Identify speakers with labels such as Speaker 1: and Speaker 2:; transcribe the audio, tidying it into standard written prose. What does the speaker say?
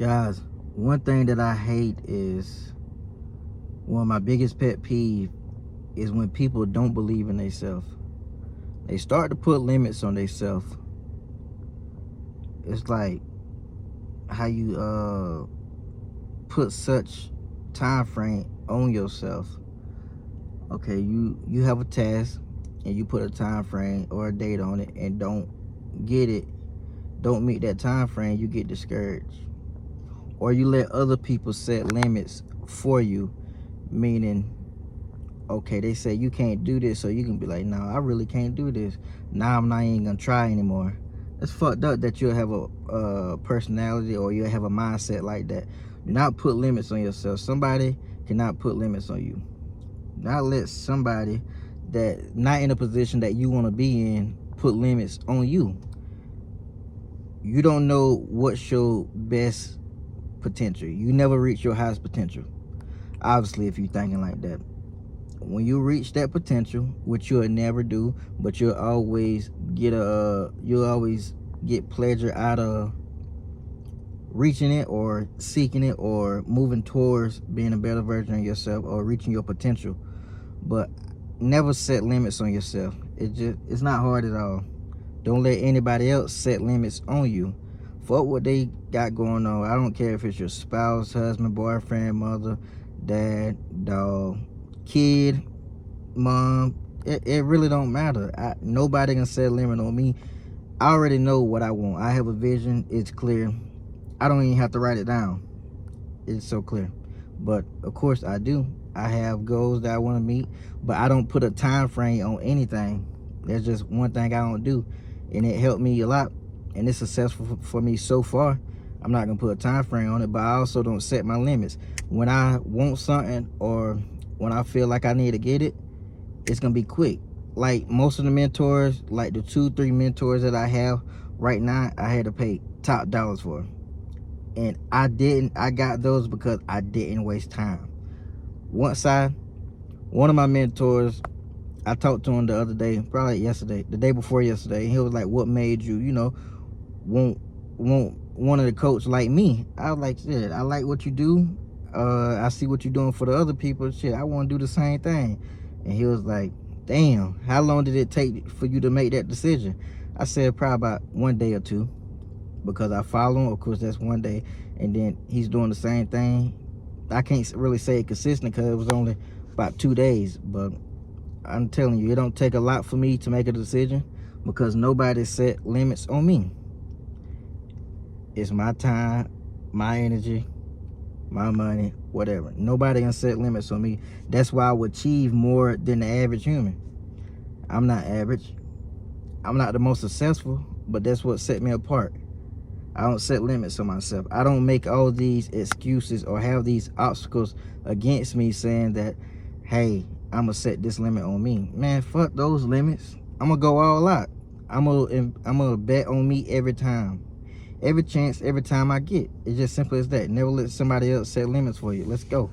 Speaker 1: Guys, one thing that I hate is, one of my biggest pet peeve is when people don't believe in themselves. They start to put limits on themselves. It's like how you put such time frame on yourself. Okay, you have a task and you put a time frame or a date on it and don't meet that time frame, you get discouraged. Or you let other people set limits for you, meaning, okay, they say you can't do this, so you can be like, no, I really can't do this. Now I'm not even gonna try anymore. It's fucked up that you'll have a personality or you'll have a mindset like that. Do not put limits on yourself. Somebody cannot put limits on you. Not let somebody that not in a position that you want to be in put limits on you. You don't know what's your best potential. You never reach your highest potential. Obviously, if you're thinking like that, when you reach that potential, which you'll never do, but you'll always get pleasure out of reaching it or seeking it or moving towards being a better version of yourself or reaching your potential. But never set limits on yourself. It's not hard at all. Don't let anybody else set limits on you. Fuck what they got going on. I don't care if it's your spouse, husband, boyfriend, mother, dad, dog, kid, mom. It really don't matter. Nobody can set a limit on me. I already know what I want. I have a vision. It's clear. I don't even have to write it down. It's so clear. But of course I do. I have goals that I want to meet, but I don't put a time frame on anything. There's just one thing I don't do, and it helped me a lot, and it's successful for me so far. I'm not gonna put a time frame on it, but I also don't set my limits. When I want something or when I feel like I need to get it, it's gonna be quick. Like most of the mentors, like the 2-3 mentors that I have right now, I had to pay top dollars for, and I got those because I didn't waste time. One of my mentors, I talked to him the other day, probably yesterday, the day before yesterday, and he was like, what made you, want one of the coach like me? I was like, shit, I like what you do. I see what you're doing for the other people. Shit, I want to do the same thing. And he was like, damn, how long did it take for you to make that decision? I said probably about 1 day or 2, because I follow him. Of course, that's 1 day, and then he's doing the same thing. I can't really say it consistent because it was only about 2 days, but I'm telling you, it don't take a lot for me to make a decision because nobody set limits on me. It's my time, my energy, my money, whatever. Nobody can set limits on me. That's why I would achieve more than the average human. I'm not average. I'm not the most successful, but that's what set me apart. I don't set limits on myself. I don't make all these excuses or have these obstacles against me saying that, hey, I'm gonna set this limit on me. Man, fuck those limits. I'm gonna go all out. I'm gonna bet on me every time. Every chance, every time I get. It's just simple as that. Never let somebody else set limits for you. Let's go.